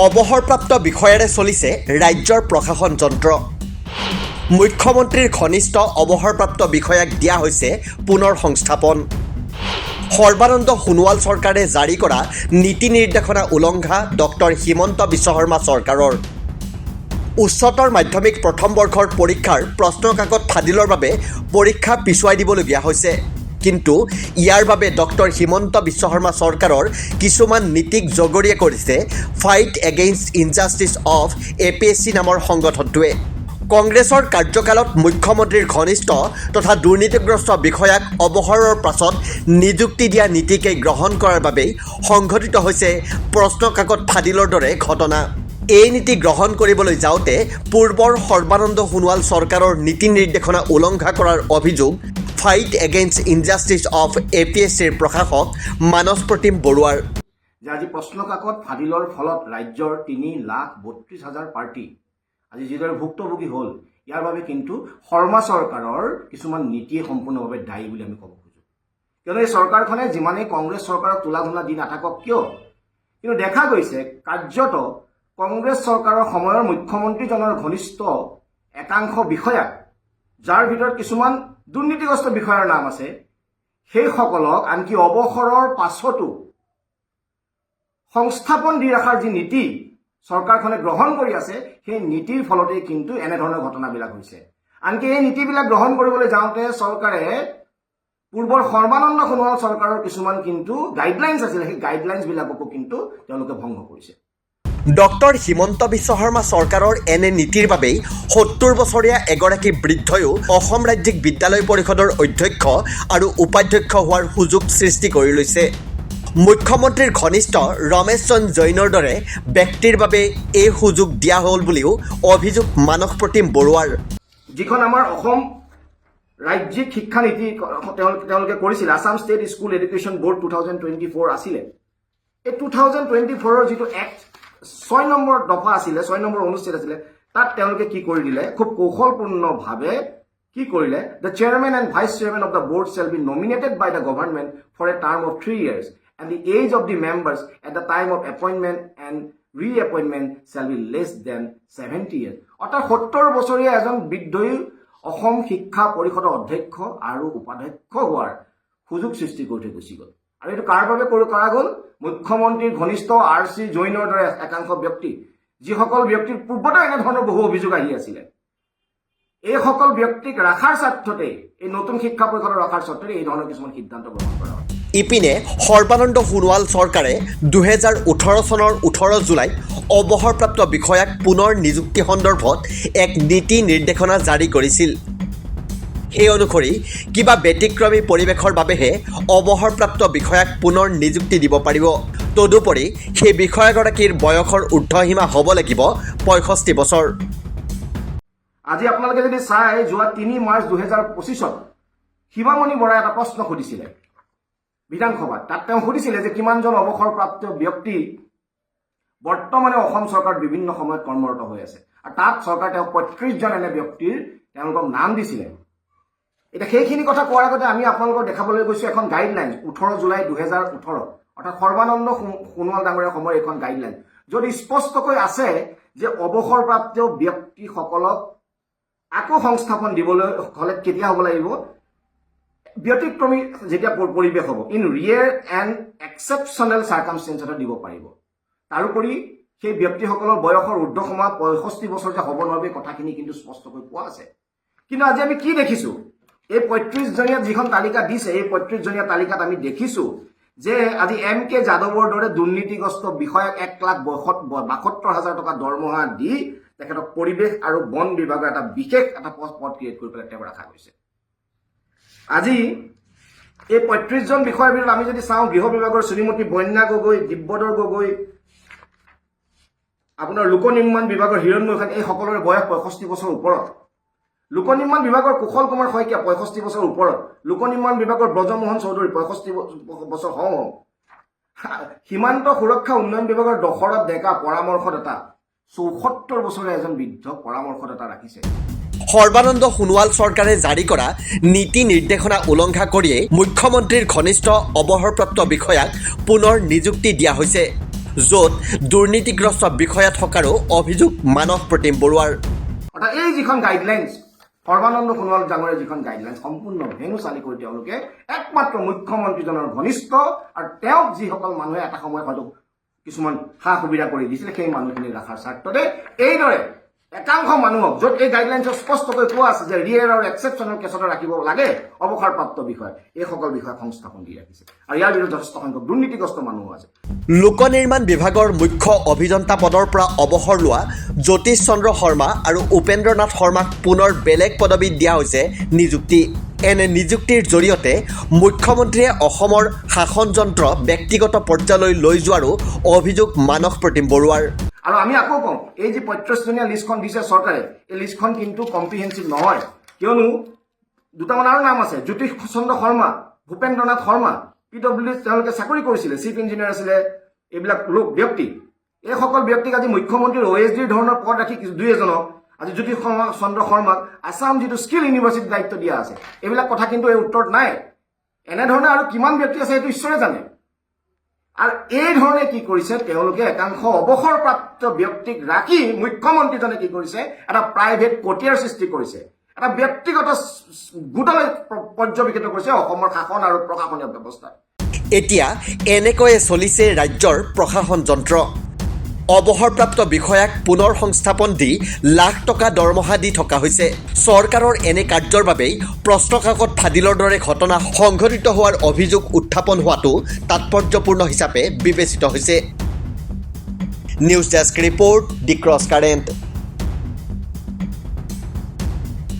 অৱসৰপ্ৰাপ্ত বিষয়াৰে চলিছে ৰাজ্যৰ প্ৰশাসন যন্ত্ৰ। মুখ্যমন্ত্ৰীৰ ঘনিষ্ঠ অৱসৰপ্ৰাপ্ত বিষয়াক দিয়া হৈছে পুনৰ সংস্থাপন। সৰ্বানন্দ সোণোৱাল চৰকাৰে জাৰি কৰা নীতি নিৰ্দেশনা উলংঘা ডক্টৰ হিমন্ত বিশ্ব শৰ্মা চৰকাৰৰ। উচ্চতৰ মাধ্যমিক প্ৰথম বৰ্ষৰ পৰীক্ষাৰ প্ৰশ্নকাকত ফাদিলৰ বাবে পৰীক্ষা পিছুৱাই দিবলগীয়া হৈছে। কিন্তু ইয়াৰ বাবে ডক্টৰ হিমন্ত বিশ্ব শৰ্মা চৰকাৰৰ কিছুমান নীতিক জগৰীয়া কৰিছে fight against injustice of APSC নামৰ সংগঠনটোৱে। কংগ্ৰেছৰ কাৰ্যকালত মুখ্যমন্ত্ৰীৰ ঘনিষ্ঠ তথা দুৰ্নীতিগ্ৰস্ত বিষয়াক অৱসৰৰ পাছত নিযুক্তি দিয়া নীতিকেই গ্ৰহণ কৰাৰ বাবেই সংঘটিত হৈছে প্ৰশ্নকাকত ফাদিলৰ দৰে ঘটনা। এই নীতি গ্ৰহণ কৰিবলৈ যাওঁতে পূৰ্বৰ সৰ্বানন্দ সোণোৱাল চৰকাৰৰ নীতি নিৰ্দেশনা উলংঘা কৰাৰ অভিযোগ ফাইট এগেইনষ্ট ইনজাষ্টিছ অফ APSCৰ প্ৰশাসক মানস প্ৰতিম বৰুৱাৰ। যে আজি প্ৰশ্নকাকত ফাদিলৰ ফলত ৰাজ্যৰ 3,32,000 পাৰ্টি আজি যিদৰে ভুক্তভোগী হ'ল, ইয়াৰ বাবে কিন্তু শৰ্মা চৰকাৰৰ কিছুমান নীতিয়ে সম্পূৰ্ণভাৱে দায়ী বুলি আমি ক'ব খোজোঁ। কিয়নো এই চৰকাৰখনে যিমানেই কংগ্ৰেছ চৰকাৰক তোলা ধোলা দি নাথাকক কিয়, কিন্তু দেখা গৈছে কাৰ্যত কংগ্ৰেছ চৰকাৰৰ সময়ৰ মুখ্যমন্ত্ৰীজনৰ ঘনিষ্ঠ একাংশ বিষয়াক, যাৰ ভিতৰত কিছুমান দুৰ্নীতিগ্ৰস্ত বিষয়াৰ নাম আছে, সেইসকলক আনকি অৱসৰৰ পাছতো সংস্থাপন দি ৰখাৰ যি নীতি চৰকাৰখনে গ্ৰহণ কৰি আছে, সেই নীতিৰ ফলতেই কিন্তু এনেধৰণৰ ঘটনাবিলাক হৈছে। আনকি এই নীতিবিলাক গ্ৰহণ কৰিবলৈ যাওঁতে চৰকাৰে পূৰ্বৰ সৰ্বানন্দ সোণোৱাল চৰকাৰৰ কিছুমান কিন্তু গাইডলাইনছ আছিলে, সেই গাইডলাইনছবিলাককো কিন্তু তেওঁলোকে ভংগ কৰিছে। ডক্টৰ হিমন্ত বিশ্ব শৰ্মা চৰকাৰৰ এনে নীতিৰ বাবেই ৭০ বছৰীয়া এগৰাকী বৃদ্ধয়ো অসম ৰাজ্যিক বিদ্যালয় পৰিষদৰ অধ্যক্ষ আৰু উপাধ্যক্ষ হোৱাৰ সুযোগ সৃষ্টি কৰি লৈছে। মুখ্যমন্ত্ৰীৰ ঘনিষ্ঠ ৰমেশ চন্দ্ৰ জৈনৰ দৰে ব্যক্তিৰ বাবে এই সুযোগ দিয়া হ'ল বুলিও অভিযোগ মানস প্ৰতিম বৰুৱাৰ। যিখন আমাৰ অসম ৰাজ্যিক শিক্ষানীতি তেওঁলোকে কৰিছিল, Assam state school education board 2024 আছিলে। এই 2024ৰ যিটো এক্ট 6 নম্বৰ দফা আছিলে, 6 নম্বৰ অনুচ্ছেদ আছিলে, তাত তেওঁলোকে কি কৰি দিলে, খুব কৌশলপূৰ্ণভাৱে কি কৰিলে, the chairman and vice chairman of the board shall be nominated by the government for a term of 3 years and the age of the members at the time of appointment and reappointment shall be less than 70 years. অৰ্থাৎ ৭০ বছৰীয়া এজন বৃদ্ধই অসম শিক্ষা পৰিষদৰ অধ্যক্ষ আৰু উপাধ্যক্ষ হোৱাৰ সুযোগ সৃষ্টি কৰি থৈ গুচি গ'ল। আৰু এইটো কাৰ বাবে কৰা গ'ল? মুখ্যমন্ত্ৰীৰ ঘনিষ্ঠ RC জৈনৰ দৰে একাংশ ব্যক্তি, যিসকল ব্যক্তিৰ পূৰ্বতে এনেধৰণৰ বহু অভিযোগ আহি আছিলে। এইসকল ব্যক্তিক ৰখাৰ স্বাৰ্থতে, এই নতুন শিক্ষা পৰিষদৰ ৰখাৰ স্বাৰ্থতে এই ধৰণৰ কিছুমান সিদ্ধান্ত গ্ৰহণ কৰা হয়। ইপিনে সৰ্বানন্দ সোণোৱাল চৰকাৰে 2018 চনৰ 18 জুলাইত অৱসৰপ্ৰাপ্ত বিষয়াক পুনৰ নিযুক্তি সন্দৰ্ভত এক নীতি নিৰ্দেশনা জাৰি কৰিছিল। সেই অনুসৰি কিবা ব্যতিক্ৰমী পৰিৱেশৰ বাবেহে অৱসৰপ্ৰাপ্ত বিষয়াক পুনৰ নিযুক্তি দিব পাৰিব। তদুপৰি সেই বিষয়াগৰাকীৰ বয়সৰ ঊৰ্ধসীমা হ'ব লাগিব 65 বছৰ। আজি আপোনালোকে যদি চাই, যোৱা 3 মাৰ্চ 2025 শিৱামণি বৰাই এটা প্ৰশ্ন সুধিছিলে বিধানসভাত। তাত তেওঁ সুধিছিলে যে কিমানজন অৱসৰপ্ৰাপ্ত ব্যক্তি বৰ্তমানে অসম চৰকাৰত বিভিন্ন সময়ত কৰ্মৰত হৈ আছে, আৰু তাত চৰকাৰে তেওঁ 35জন এনে ব্যক্তিৰ তেওঁলোকক নাম দিছিলে। এতিয়া সেইখিনি কথা কোৱাৰ আগতে আমি আপোনালোকক দেখাবলৈ গৈছোঁ এখন গাইডলাইন 18 জুলাই 2018, অৰ্থাৎ সৰ্বানন্দ সোণোৱাল ডাঙৰীয়াৰ সময়ৰ এখন গাইডলাইন, য'ত স্পষ্টকৈ আছে যে অৱসৰপ্ৰাপ্ত ব্যক্তিসকলক আকৌ সংস্থাপন দিবলৈ হ'লে কেতিয়া হ'ব লাগিব, ব্যতিক্ৰমী যেতিয়া পৰিৱেশ হ'ব, ইন ৰিয়েৰ এণ্ড এক্সেপশ্যনেল চাৰ্কামষ্টেঞ্চত দিব পাৰিব। তাৰোপৰি সেই ব্যক্তিসকলৰ বয়সৰ ঊৰ্ধসীমা 65 বছৰ যে হ'ব নোৱাৰিব, এই কথাখিনি কিন্তু স্পষ্টকৈ পোৱা আছে। কিন্তু আজি আমি কি দেখিছোঁ, এই 35জনীয়া যিখন তালিকা দিছে, এই 35জনীয়া তালিকাত আমি দেখিছোঁ যে আজি MK যাদৱৰ দৰে দুৰ্নীতিগ্ৰস্ত বিষয়াক 1,72,000 টকা দৰমহা দি তেখেতক পৰিৱেশ আৰু বন বিভাগৰ এটা বিশেষ এটা পদ ক্ৰিয়েট কৰি পেলাই তেওঁ ৰখা হৈছে। আজি এই 35জন বিষয়াৰ ভিতৰত আমি যদি চাওঁ, গৃহ বিভাগৰ শ্ৰীমতী বন্যা গগৈ, দিব্যধৰ গগৈ, আপোনাৰ লোক নিৰ্মাণ বিভাগৰ হিৰণ্ময় খান, এই সকলোৰে বয়স 65 বছৰৰ ওপৰত। লোক নিৰ্মাণ বিভাগৰ কুশল কুমাৰ শইকীয়া 65 বছৰৰ ওপৰত। লোক নিৰ্মাণ বিভাগৰ ব্ৰজমোহন চৌধুৰী 65 বছৰ হওঁ। সীমান্ত সুৰক্ষা উন্নয়ন বিভাগৰ দশৰথ ডেকা পৰামৰ্শদাতা 74 বছৰীয়া এজন বৃদ্ধ পৰামৰ্শদাতা ৰাখিছে। সৰ্বানন্দ সোণোৱাল চৰকাৰে জাৰি কৰা নীতি নিৰ্দেশনা উলংঘা কৰিয়েই মুখ্যমন্ত্ৰীৰ ঘনিষ্ঠ অৱসৰপ্ৰাপ্ত বিষয়াক পুনৰ নিযুক্তি দিয়া হৈছে। য'ত দুৰ্নীতিগ্ৰস্ত বিষয়া থকাৰো অভিযোগ মানস প্ৰতিম বৰুৱাৰ। অৰ্থাৎ এই যিখন গাইডলাইনছ সৰ্বানন্দ সোণোৱাল ডাঙৰীয়া যিখন গাইডলাইনছ সম্পূৰ্ণ ভেঙু চালি কৰি তেওঁলোকে একমাত্ৰ মুখ্যমন্ত্ৰীজনৰ ঘনিষ্ঠ আৰু তেওঁক যিসকল মানুহে এটা সময়ত হয়তো কিছুমান সা সুবিধা কৰি দিছিলে সেই মানুহখিনি ৰখাৰ স্বাৰ্থতে এইদৰে একাংশ মানুহক য'ত এই গাইডলাইনছত স্পষ্টকৈ কোৱা আছে যে ৰিয়েৰ আৰু এক্সেপশ্যনেল কেছতে ৰাখিব লাগে অৱসৰপ্ৰাপ্ত বিষয়, এইসকল বিষয়াক সংস্থাপন দি ৰাখিছে আৰু ইয়াৰ বিৰুদ্ধে যথেষ্ট সংখ্যক দুৰ্নীতিগ্ৰস্ত মানুহো আছে। লোক নিৰ্মাণ বিভাগৰ মুখ্য অভিযন্তা পদৰ পৰা অৱসৰ লোৱা জ্যোতিষ চন্দ্ৰ শৰ্মা আৰু উপেন্দ্ৰ নাথ শৰ্মাক পুনৰ বেলেগ পদবীত দিয়া হৈছে নিযুক্তি। এনে নিযুক্তিৰ জৰিয়তে মুখ্যমন্ত্ৰীয়ে অসমৰ শাসনযন্ত্ৰ ব্যক্তিগত পৰ্যায়লৈ লৈ যোৱাৰো অভিযোগ মানস প্ৰতিম বৰুৱাৰ। আৰু আমি আকৌ কওঁ, এই যি ৩৫জনীয়া লিষ্টখন দিছে চৰকাৰে, এই লিষ্টখন কিন্তু কম্প্ৰিহেনচিভ নহয়, কিয়নো দুটামান আৰু নাম আছে, জ্যোতিষ চন্দ্ৰ শৰ্মা, ভূপেন্দ্ৰ নাথ শৰ্মা, PWD তেওঁলোকে চাকৰি কৰিছিলে, চিফ ইঞ্জিনিয়াৰ আছিলে, এইবিলাক লোক ব্যক্তি, এইসকল ব্যক্তিক আজি মুখ্যমন্ত্ৰীৰ OSD ধৰণৰ পদ ৰাখি দুই এজনক আজি জ্যোতিষ চন্দ্ৰ শৰ্মাক আছাম যিটো স্কিল ইউনিভাৰ্চিটিৰ দায়িত্ব দিয়া আছে, এইবিলাক কথা কিন্তু এই উত্তৰত নাই। এনেধৰণে আৰু কিমান ব্যক্তি আছে সেইটো ঈশ্বৰে জানে। আৰু এই ধৰণে কি কৰিছে তেওঁলোকে একাংশ অৱসৰপ্ৰাপ্ত ব্যক্তিক ৰাখি মুখ্যমন্ত্ৰীজনে কি কৰিছে এটা প্ৰাইভেট কোটিয়াৰ সৃষ্টি কৰিছে, এটা ব্যক্তিগত গোটলৈ পৰ্যবেক্ষিত কৰিছে অসমৰ শাসন আৰু প্ৰশাসনীয় ব্যৱস্থা। এতিয়া এনেকৈয়ে চলিছে ৰাজ্যৰ প্ৰশাসন যন্ত্ৰ। অৱসৰপ্ৰাপ্ত বিষয়াক পুনৰ সংস্থাপন দি লাখ টকা দৰমহা দি থকা হৈছে। চৰকাৰৰ এনে কাৰ্যৰ বাবেই প্ৰশ্নকাকত ফাদিলৰ দৰে ঘটনা সংঘটিত হোৱাৰ অভিযোগ উত্থাপন হোৱাটো তাৎপৰ্যপূৰ্ণ হিচাপে বিবেচিত হৈছে। নিউজ ডেস্ক ৰিপৰ্ট, দি ক্ৰছ কাৰেণ্ট।